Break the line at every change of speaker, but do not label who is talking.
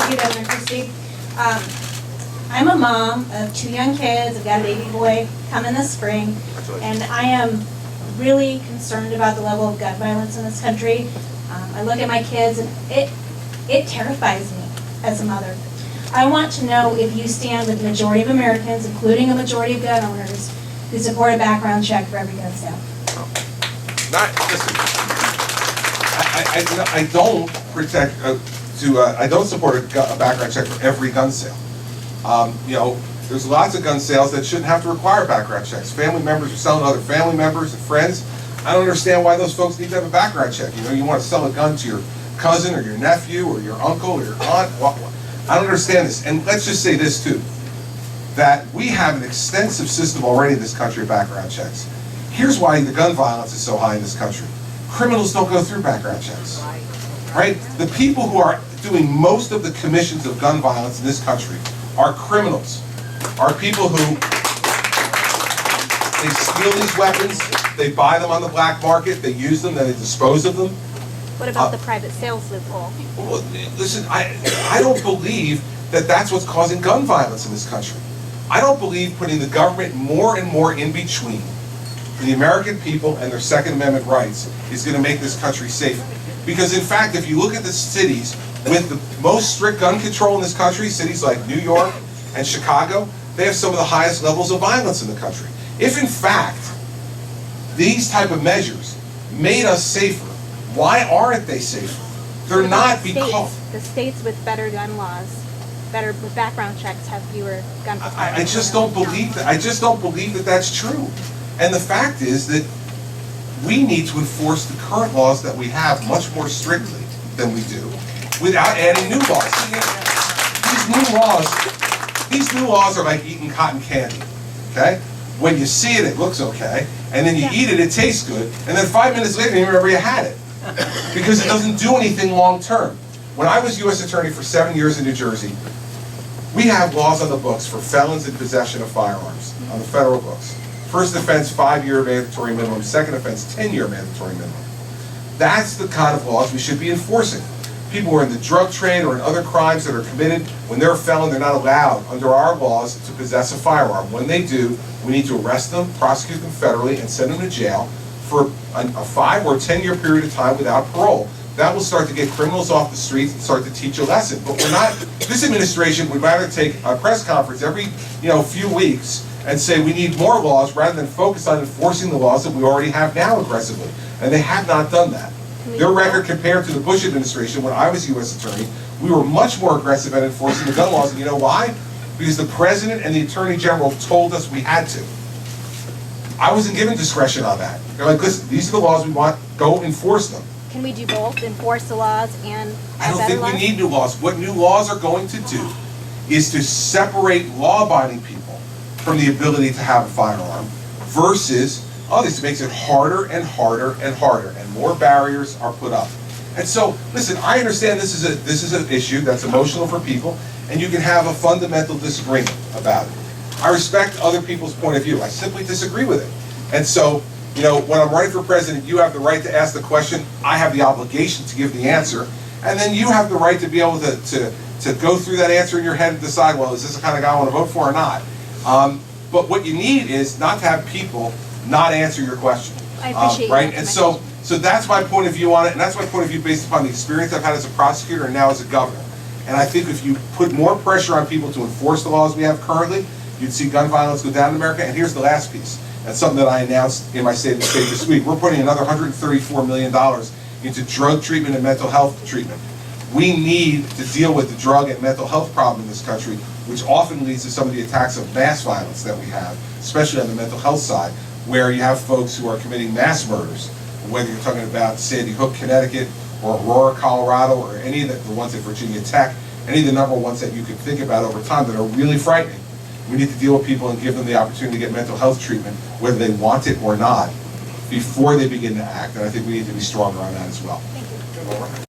Thank you, Governor Christie. I'm a mom of 2 young kids. I've got a baby boy coming this spring, and I am really concerned about the level of gun violence in this country. I look at my kids, and it terrifies me as a mother. I want to know if you stand with the majority of Americans, including a majority of gun owners, who support a background check for every gun sale.
Listen, I don't protect, I don't support a background check for every gun sale. There's lots of gun sales that shouldn't have to require background checks. Family members are selling to other family members and friends. I don't understand why those folks need to have a background check. You want to sell a gun to your cousin or your nephew or your uncle or your aunt. I don't understand this. And let's just say this too, that we have an extensive system already in this country of background checks. Here's why the gun violence is so high in this country. Criminals don't go through background checks, right? The people who are doing most of the commissions of gun violence in this country are criminals, are people who, they steal these weapons, they buy them on the black market, they use them, then they dispose of them.
What about the private sales loophole?
Well, listen, I don't believe that that's what's causing gun violence in this country. I don't believe putting the government more and more in between the American people and their Second Amendment rights is going to make this country safer. Because in fact, if you look at the cities with the most strict gun control in this country, cities like New York and Chicago, they have some of the highest levels of violence in the country. If in fact, these type of measures made us safer, why aren't they safer? They're not because...
The states with better gun laws, better with background checks, have fewer gun fatalities.
I just don't believe that. I just don't believe that that's true. And the fact is that we need to enforce the current laws that we have much more strictly than we do, without adding new laws. These new laws are like eating cotton candy, okay? When you see it, it looks okay, and then you eat it, it tastes good, and then 5 minutes later, you remember you had it. Because it doesn't do anything long term. When I was U.S. Attorney for 7 years in New Jersey, we have laws on the books for felons in possession of firearms, on the federal books. First offense, 5-year mandatory minimum. Second offense, 10-year mandatory minimum. That's the kind of laws we should be enforcing. People who are in the drug trade or in other crimes that are committed, when they're a felon, they're not allowed, under our laws, to possess a firearm. When they do, we need to arrest them, prosecute them federally, and send them to jail for a 5 or 10-year period of time without parole. That will start to get criminals off the streets and start to teach a lesson. But we're not, this administration would rather take a press conference every few weeks and say we need more laws rather than focus on enforcing the laws that we already have now aggressively. And they have not done that. Their record compared to the Bush administration, when I was U.S. Attorney, we were much more aggressive at enforcing the gun laws. And you know why? Because the President and the Attorney General told us we had to. I wasn't given discretion on that. They're like, listen, these are the laws we want, go enforce them.
Can we do both, enforce the laws and
I don't think we need new laws. What new laws are going to do is to separate law-abiding people from the ability to have a firearm versus, this makes it harder and harder and harder, and more barriers are put up. And so, listen, I understand this is an issue that's emotional for people, and you can have a fundamental disagreement about it. I respect other people's point of view. I simply disagree with it. And so, when I'm running for president, you have the right to ask the question. I have the obligation to give the answer. And then you have the right to be able to go through that answer in your head and decide, well, is this the kind of guy I want to vote for or not? But what you need is not to have people not answer your question.
I appreciate
right? And so that's my point of view on it, and that's my point of view based upon the experience I've had as a prosecutor and now as a governor. And I think if you put more pressure on people to enforce the laws we have currently, you'd see gun violence go down in America. And here's the last piece. That's something that I announced in my State of the State this week. We're putting another $134 million into drug treatment and mental health treatment. We need to deal with the drug and mental health problem in this country, which often leads to some of the attacks of mass violence that we have, especially on the mental health side, where you have folks who are committing mass murders, whether you're talking about Sandy Hook, Connecticut, or Aurora, Colorado, or any of the ones at Virginia Tech, any of the number ones that you can think about over time that are really frightening. We need to deal with people and give them the opportunity to get mental health treatment, whether they want it or not, before they begin to act. And I think we need to be stronger on that as well.
Thank you.